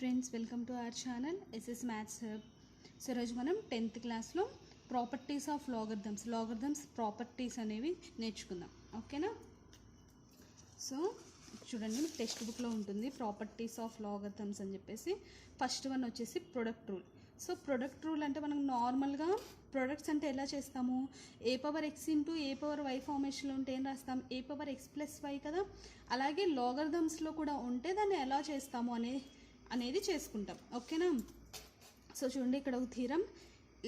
Friends, welcome to our channel SS maths hub. So ఈరోజు మనం 10th క్లాస్లో properties of logarithms properties అనేవి నేర్చుకుందాం. ఓకేనా? సో చూడండి, మీకు టెక్స్ట్ బుక్లో ఉంటుంది ప్రాపర్టీస్ ఆఫ్ లాగర్థమ్స్ అని చెప్పేసి. ఫస్ట్ వన్ వచ్చేసి product rule. So product rule అంటే మనం నార్మల్గా ప్రొడక్ట్స్ అంటే ఎలా చేస్తాము, a power x into a power y ఫార్మేషన్లో ఉంటే ఏం రాస్తాం, a power x plus y కదా. అలాగే లాగర్థమ్స్లో కూడా ఉంటే దాన్ని ఎలా చేస్తాము అనేది చేసుకుంటాం. ఓకేనా? సో చూడండి, ఇక్కడ ఒక theorem,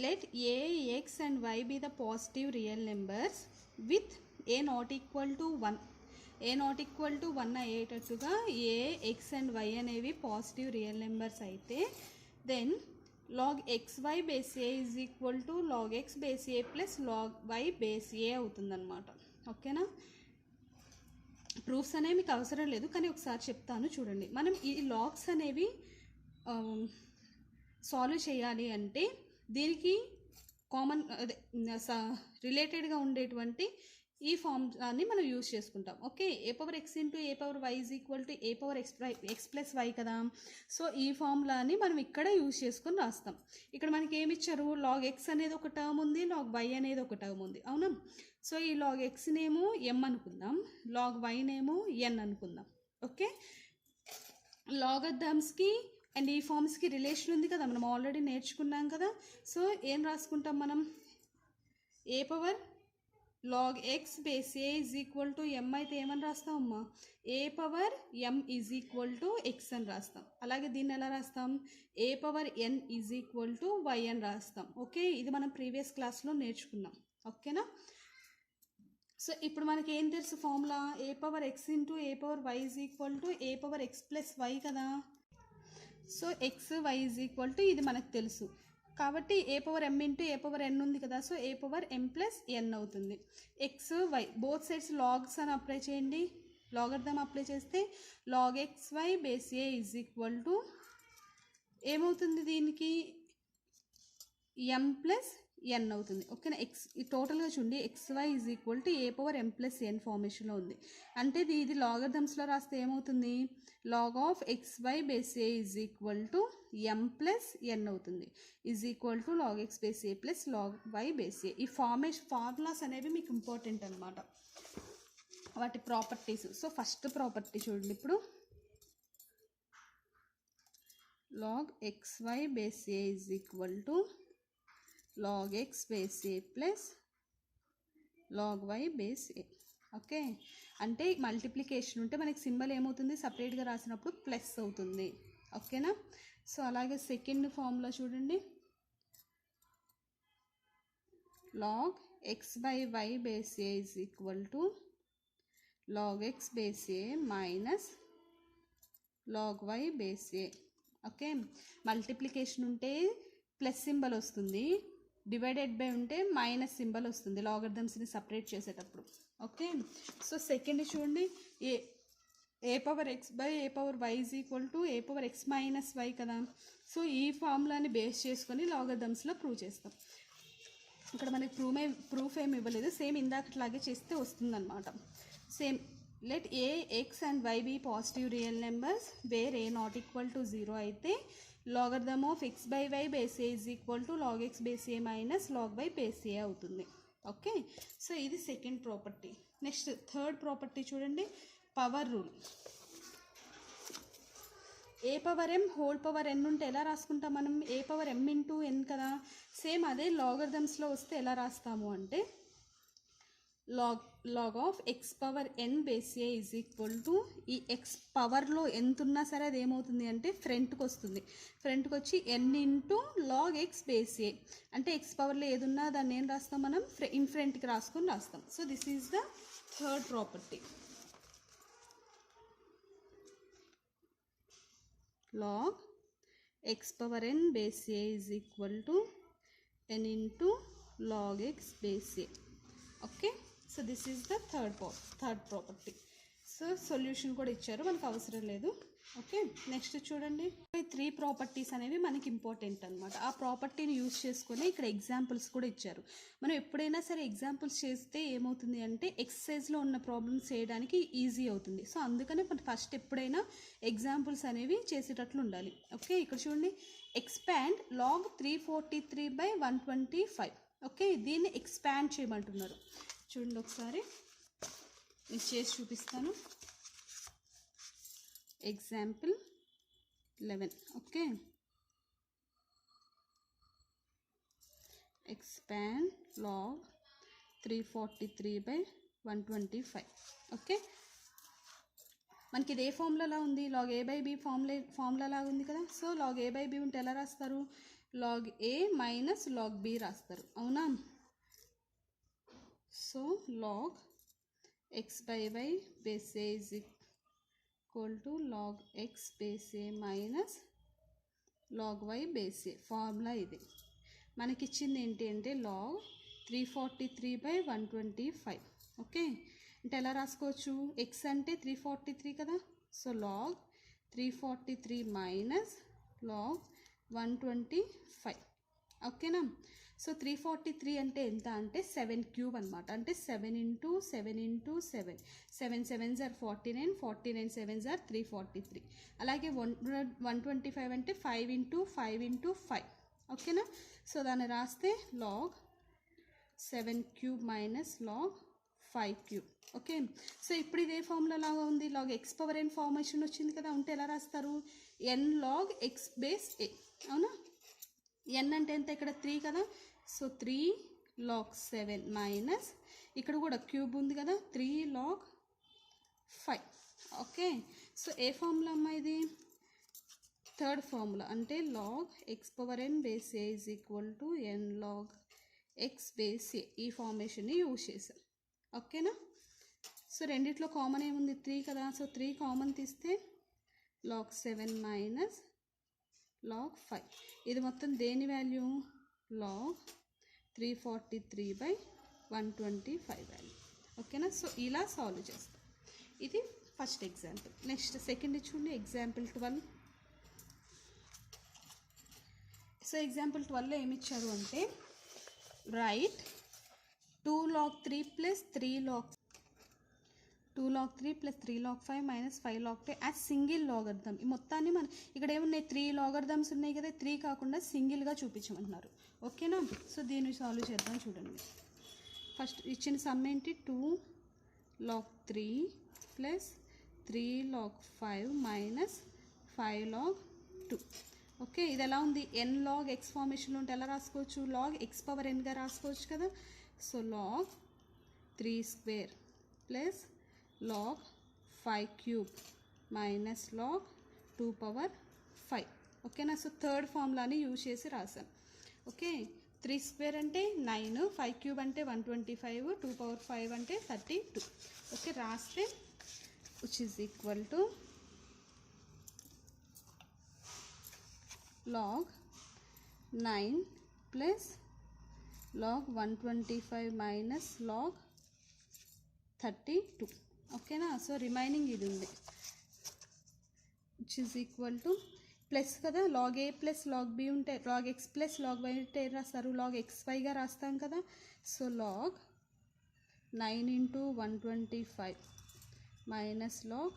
let a x and y be the positive real numbers with a not equal to 1. A not equal to 1 అయ్యేటట్టుగా ఏ ఎక్స్ అండ్ వై అనేవి పాజిటివ్ రియల్ నెంబర్స్ అయితే then log xy base a is equal to log x base a plus log y base a అవుతుందన్నమాట. ఓకేనా? Proofs అనేవి మీకు అవసరం లేదు, కానీ ఒకసారి చెప్తాను చూడండి. మనం ఈ లాగ్స్ అనేవి సాల్వ్ చేయాలి అంటే దీనికి కామన్ రిలేటెడ్గా ఉండేటువంటి ఈ ఫార్ములాని మనం యూజ్ చేసుకుంటాం. Okay, a power x into a power y is equal to a power x plus y కదా. సో ఈ ఫార్ములాని మనం ఇక్కడ యూజ్ చేసుకొని రాస్తాం. ఇక్కడ మనకి ఏమి ఇచ్చారు, లాగ్ ఎక్స్ అనేది ఒక టర్మ్ ఉంది, లాగ్ వై అనేది ఒక టర్మ్ ఉంది, అవునా? సో ఈ లాగ్ ఎక్స్నేమో ఎం అనుకుందాం, లాగ్ వైనేమో ఎన్ అనుకుందాం. ఓకే, లాగర్థమ్స్కి అండ్ ఈ ఫార్మ్స్కి రిలేషన్ ఉంది కదా, మనం ఆల్రెడీ నేర్చుకున్నాం కదా. సో ఏం రాసుకుంటాం మనం, a power log x base a is equal to m అయితే ఏమని రాస్తాం అమ్మా, a power m is equal to x అని రాస్తాం. అలాగే దీన్ని ఎలా రాస్తాం, a power n is equal to y అని రాస్తాం. ఓకే, ఇది మనం ప్రీవియస్ క్లాస్లో నేర్చుకున్నాం. ఓకేనా? సో ఇప్పుడు మనకి ఏం తెలుసు formula, a power x into a power y is equal to a power x plus y కదా. So x y is equal to ఇది మనకు తెలుసు కాబట్టి a power m into a power n ఉంది కదా. So a power m plus n అవుతుంది. X y both sides logs అని apply చేయండి. లాగర్థమ్ అప్లై చేస్తే log x y base a is equal to ఏమవుతుంది, దీనికి ఎం ప్లస్ ఎన్ అవుతుంది. ఓకేనా? టోటల్గా చూడండి, x y is equal to a power m plus n ఫార్మేషన్లో ఉంది. అంటే ఇది లాగర్థమ్స్లో రాస్తే ఏమవుతుంది, log of x y base a is equal to m plus n అవుతుంది, is equal to log x base a plus log y base a. ఈ formulas అనేవి మీకు ఇంపార్టెంట్ అనమాట, వాటి ప్రాపర్టీస్. సో ఫస్ట్ ప్రాపర్టీ చూడండి, ఇప్పుడు log x y base a is equal to log x base a plus log y base a. Okay, అంటే multiplication ఉంటే మనకి సింబల్ ఏమవుతుంది, సపరేట్గా రాసినప్పుడు ప్లస్ అవుతుంది. ఓకేనా? సో అలాగే సెకండ్ ఫార్ములా చూడండి, log x బై y base a is equal to log x base a minus log y base a. Okay, multiplication ఉంటే ప్లస్ సింబల్ వస్తుంది, డివైడెడ్ బై ఉంటే మైనస్ సింబల్ వస్తుంది లాగర్థమ్స్ని సపరేట్ చేసేటప్పుడు. ఓకే, సో సెకండ్ చూడండి, a power x by a power y is equal to a power x minus y కదా. So ఈ ఫార్ములాని బేస్ చేసుకొని లాగర్థమ్స్లో ప్రూవ్ చేస్తాం. ఇక్కడ మనకి ప్రూఫ్ ఏమి ఇవ్వలేదు, సేమ్ ఇందాకట్లాగే చేస్తే వస్తుందన్నమాట. Same, let a x and y be positive real numbers where a not equal to 0 అయితే logarithm of x by y base a is equal to log x base a minus log y base a అవుతుంది. Okay, so ఇది second property. Next third property చూడండి, power rule. A power m whole power n ఉంటే ఎలా రాసుకుంటాం మనం, a power m into ఎన్ కదా. Same అదే లాగర్థమ్స్లో వస్తే ఎలా రాస్తాము అంటే log of x power n base a is equal to, ఈ ఎక్స్ పవర్లో ఎంత ఉన్నా సరే అది ఏమవుతుంది అంటే ఫ్రంట్కి వస్తుంది. ఫ్రంట్కి వచ్చి ఎన్ ఇంటూ లాగ్ ఎక్స్ బేస్ ఏ, అంటే ఎక్స్ పవర్లో ఏది ఉన్నా దాన్ని ఏం రాస్తాం మనం, ఇన్ ఫ్రంట్కి రాసుకొని రాస్తాం. So this is the third property, log x power n base a is equal to n into log x base a. Okay, so this is the third property. So solution కూడా ఇచ్చారు, మనకు అవసరం లేదు. Okay, next చూడండి, ఈ 3 properties అనేవి మనకి important అనమాట. ఆ ప్రాపర్టీని యూజ్ చేసుకొని ఇక్కడ ఎగ్జాంపుల్స్ కూడా ఇచ్చారు. మనం ఎప్పుడైనా సరే ఎగ్జాంపుల్స్ చేస్తే ఏమవుతుంది అంటే ఎక్సర్సైజ్లో ఉన్న ప్రాబ్లమ్స్ చేయడానికి ఈజీ అవుతుంది. సో అందుకనే మనం ఫస్ట్ ఎప్పుడైనా ఎగ్జాంపుల్స్ అనేవి చేసేటట్లు ఉండాలి. ఓకే, ఇక్కడ చూడండి, ఎక్స్పాండ్ లాగ్ 343/125. ఓకే, దీన్ని ఎక్స్పాండ్ చేయమంటున్నారు. చూడండి ఒకసారి నేను చేసి చూపిస్తాను. Example 11. Okay, expand log 343/125. Okay, మనకి ఇది ఏ ఫార్ములా ఉంది, లాగ్ a/b ఫార్ములా లాగా ఉంది కదా. సో లాగ్ a/b ఉంటే ఎలా రాస్తారు, log a minus log b రాస్తారు, అవునా. So log x/y base a is equal to log x base a minus log y base a. Formula ఇది. మనకిచ్చింది ఏంటి అంటే లాగ్ 343/125. ఓకే, అంటే ఎలా రాసుకోవచ్చు, ఎక్స్ అంటే 343 కదా. So log 343 minus log 125. ఓకేనా. సో 343 అంటే ఎంత అంటే 7 క్యూబ్ అనమాట. అంటే 7 × 7 × 7, 7 7s are 49, 49 7s are 343. అలాగే 125 అంటే 5 × 5 × 5. ఓకేనా. సో దాన్ని రాస్తే log 7 cube minus log 5 cube. Okay, so ఇప్పుడు ఇదే ఫార్ములా లాగా ఉంది, log x power n formation వచ్చింది కదా. ఉంటే ఎలా రాస్తారు, n log x base a, అవునా. ఎన్ అంటే ఎంత, ఇక్కడ 3 కదా. సో 3 log 7 మైనస్ ఇక్కడ కూడా క్యూబ్ ఉంది కదా, 3 log 5. ఓకే, సో ఏ ఫార్ములా అమ్మా ఇది, థర్డ్ ఫార్ములా. అంటే log x power n base a is equal to n log x base a. ఈ ఫార్మేషన్ని యూజ్ చేసాం. ఓకేనా. సో రెండిట్లో కామన్ ఏముంది, 3 కదా. సో 3 కామన్ తీస్తే log 7 మైనస్ log 5. ఇది మొత్తం దేని వాల్యూ, లాగ్ 343/125 వాల్యూ. ఓకేనా. సో ఇలా సాల్వ్ చేస్తాం. ఇది ఫస్ట్ ఎగ్జాంపుల్. నెక్స్ట్ సెకండ్ చూడండి, ఎగ్జాంపుల్ 12. సో ఎగ్జాంపుల్ 12లో ఏమి ఇచ్చారు అంటే, right 2 log 3 plus 3 log 2 log 3 plus 3 log 5 minus 5 log 5 as single logarithm. ఈ మొత్తాన్ని మనం ఇక్కడ ఏమున్నాయి, 3 లాగర్థమ్స్ ఉన్నాయి కదా, 3 కాకుండా సింగిల్గా చూపించమంటున్నారు. ఓకేనా. సో దీన్ని సాల్వ్ చేద్దాం. చూడండి, ఫస్ట్ ఇచ్చిన సమ్ ఏంటి, 2 log 3 plus 3 log 5 minus 5 log 2. Okay, ఇది ఎలా ఉంది, ఎన్ లాగ్ ఎక్స్ ఫార్మేషన్లో ఉంటే ఎలా రాసుకోవచ్చు, లాగ్ ఎక్స్ పవర్ ఎన్గా రాసుకోవచ్చు కదా. So log 3 square plus log 5 cube minus log 2 power 5. ఓకేనా. సో థర్డ్ ఫార్ములాని యూజ్ చేసి రాసాం. ఓకే, 3 స్క్వేర్ అంటే 9, 5 క్యూబ్ అంటే 125, 2 పవర్ 5 అంటే 32. ఓకే, రాస్తే which is equal to log 9 plus log 125 minus log 32. ఓకేనా. సో రిమైనింగ్ ఇది ఉంది, which is equal to plus కదా, log a plus log b ఉంటే log x plus log y ఉంటే ఏం రాస్తారు, లాగ్ ఎక్స్ వైగా రాస్తాం కదా. So log 9 × 125 minus log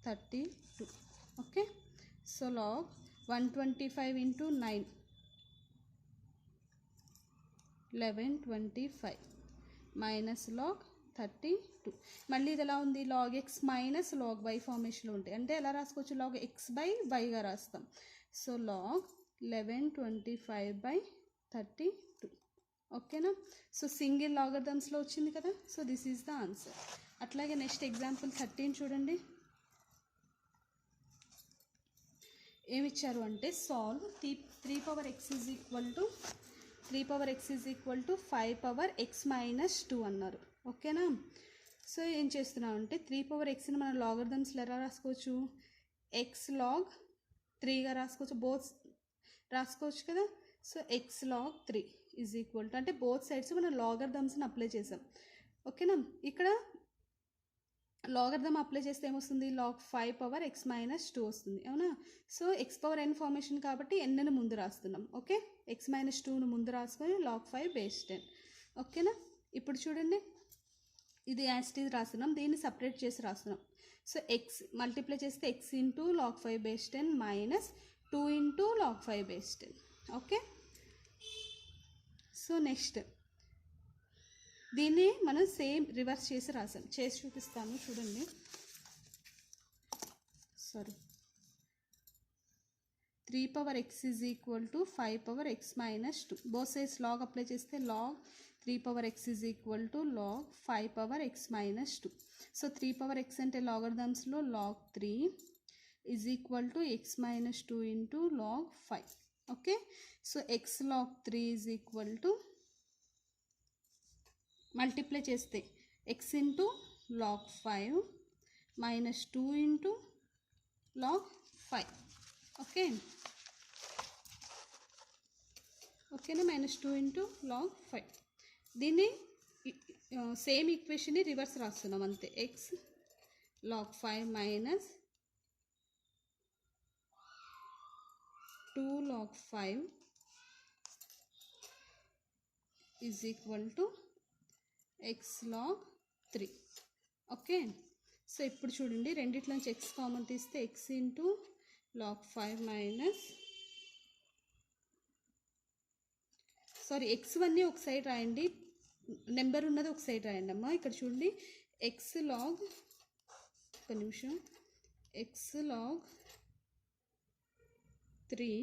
32. Okay, so log 125 × 9 1125 minus log 32. మళ్ళీ ఇది ఎలా ఉంది, log X minus log y ఫార్మేషన్లో ఉంటాయి. అంటే ఎలా రాసుకోవచ్చు, లాగ్ ఎక్స్ బై వైగా రాస్తాం. So log 1125/32. ఓకేనా. సో సింగిల్ లాగర్థమ్స్లో వచ్చింది కదా. So this is the answer. అట్లాగే నెక్స్ట్ ఎగ్జాంపుల్ 13 చూడండి, ఏమిచ్చారు అంటే, solve 3 power x is equal to 3 power x is equal to 5 power x minus 2 అన్నారు. ఓకేనా. సో ఏం చేస్తున్నాం అంటే, 3 పవర్ ఎక్స్ని మనం లాగర్థమ్స్లో ఎలా రాసుకోవచ్చు, ఎక్స్ లాగ్ 3గా రాసుకోవచ్చు, బోత్ రాసుకోవచ్చు కదా. So x log 3 is equal to, అంటే బోత్ సైడ్స్ మనం లాగర్థమ్స్ని అప్లై చేసాం. ఓకేనా. ఇక్కడ లాగర్థం అప్లై చేస్తే ఏమొస్తుంది లాగ్ 5 పవర్ x మైనస్ 2 వస్తుంది అవునా. So X power n formation కాబట్టి ఎన్ను ముందు రాస్తున్నాం. ఓకే, x మైనస్ 2ను ముందు రాసుకొని లాగ్ 5 బేస్ 10. ఓకేనా. ఇప్పుడు చూడండి ఇది యాస్టీజ్ రాస్తున్నాం, దీన్ని సపరేట్ చేసి రాస్తున్నాం. సో ఎక్స్ మల్టిప్లై చేస్తే x into log 5 base 10 minus 2 into log 5 base 10. Okay, so next దీన్ని మనం సేమ్ రివర్స్ చేసి రాసాం, చేసి చూపిస్తాను చూడండి. Sorry, 3 power x is equal to 5 power x minus 2. Both sides log apply చేస్తే log 3 power x is equal to log 5 power x minus 2. So 3 power x అంటే లాగర్థమ్స్లో log 3 is equal to x minus 2 into log 5. Okay, so x log 3 is equal to multiply చేస్తే x into log 5 minus 2 into log 5. Okay, ఓకేనా, minus 2 into log 5. దీన్ని same ఈక్వేషన్ని reverse రాస్తున్నాం అంతే. X log 5 minus 2 log 5 is equal to x log 3. Okay, so ఇప్పుడు చూడండి రెండిట్లోంచి x common తీస్తే x into log 5 minus x వన్ని ఒక సైడ్ రాయండి, నెంబర్ ఉన్నది ఒక సైడ్ రాయండి అమ్మా. ఇక్కడ చూడండి ఎక్స్ లాగ్, ఒక నిమిషం, ఎక్స్ లాగ్ 3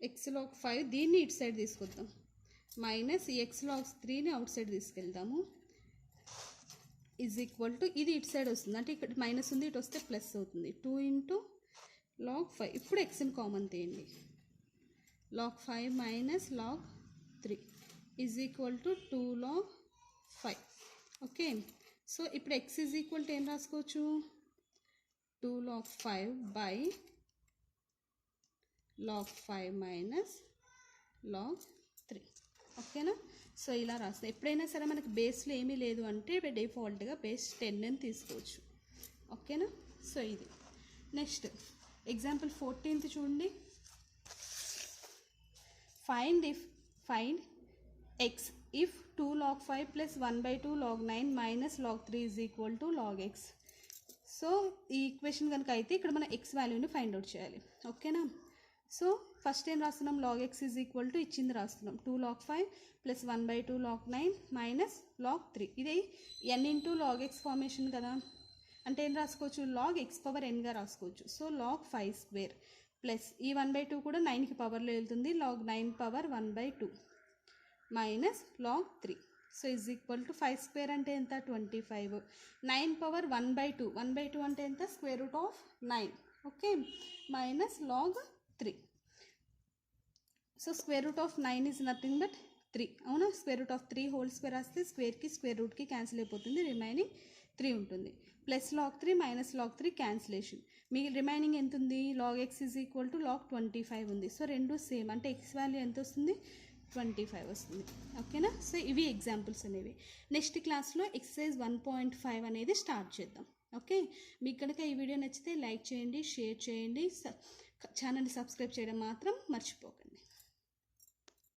ఎక్స్ లాగ్ 5 దీన్ని ఇటు సైడ్ తీసుకొద్దాం, మైనస్ ఈ ఎక్స్ లాగ్ 3ని అవుట్ సైడ్ తీసుకెళ్తాము, ఈజ్ ఈక్వల్ టు ఇది ఇటు సైడ్ వస్తుంది, అంటే ఇక్కడ మైనస్ ఉంది ఇటు వస్తే ప్లస్ అవుతుంది, 2 ఇంటూ లాగ్ 5. ఇప్పుడు ఎక్స్ని కామన్ తీయండి, log 5 minus log 3 is equal to 2 log 5. Okay, so ఇప్పుడు ఎక్స్ ఈజ్ ఈక్వల్ టు ఏం రాసుకోవచ్చు, 2 log 5 by log 5 minus log 3. ఓకేనా, సో ఇలా రాస్తాం. ఎప్పుడైనా సరే మనకి బేస్లో ఏమీ లేదు అంటే డిఫాల్ట్గా బేస్ 10 అని తీసుకోవచ్చు. ఓకేనా, సో ఇది. నెక్స్ట్ ఎగ్జాంపుల్ 14th చూడండి. Find X if 2 log 5 plus 1/2 log 9 minus log 3 is equal to log x. So ఈ ఈక్వేషన్ కనుక అయితే ఇక్కడ మనం ఎక్స్ వాల్యూని ఫైండ్ అవుట్ చేయాలి. ఓకేనా, సో ఫస్ట్ ఏం రాస్తున్నాం, log x is equal to ఇచ్చింది రాస్తున్నాం, 2 log 5 plus 1/2 log 9 minus log 3. ఇది n into log x formation కదా, అంటే ఏం రాసుకోవచ్చు, log x పవర్ nగా రాసుకోవచ్చు. సో log 5 స్క్వేర్ ప్లస్ ఈ 1/2 కూడా 9కి పవర్లో వెళ్తుంది, log 9 power 1/2 minus log 3. So is equal to 5 square అంటే ఎంత, 25. 9 పవర్ 1/2, 1/2 అంటే ఎంత, square root of 9. Okay, minus log 3. So square root of 9 is nothing but 3. అవునా, square root of 3 whole square వస్తే స్క్వేర్కి స్క్వేర్ రూట్కి క్యాన్సిల్ అయిపోతుంది, రిమైనింగ్ 3 ఉంటుంది. Plus log 3 minus log 3 cancellation, మీ రిమైనింగ్ ఎంత ఉంది, log x is equal to log 25 ఉంది. సో రెండు సేమ్, అంటే x వాల్యూ ఎంత వస్తుంది, 25 వస్తుంది. ఓకేనా, సో ఇవి ఎగ్జాంపుల్స్ అనేవి. నెక్స్ట్ క్లాస్లో ఎక్సర్సైజ్ 1.5 అనేది స్టార్ట్ చేద్దాం. ఓకే, మీకు కనుక ఈ వీడియో నచ్చితే లైక్ చేయండి, షేర్ చేయండి, ఛానల్ని సబ్స్క్రైబ్ చేయడం మాత్రం మర్చిపోకండి.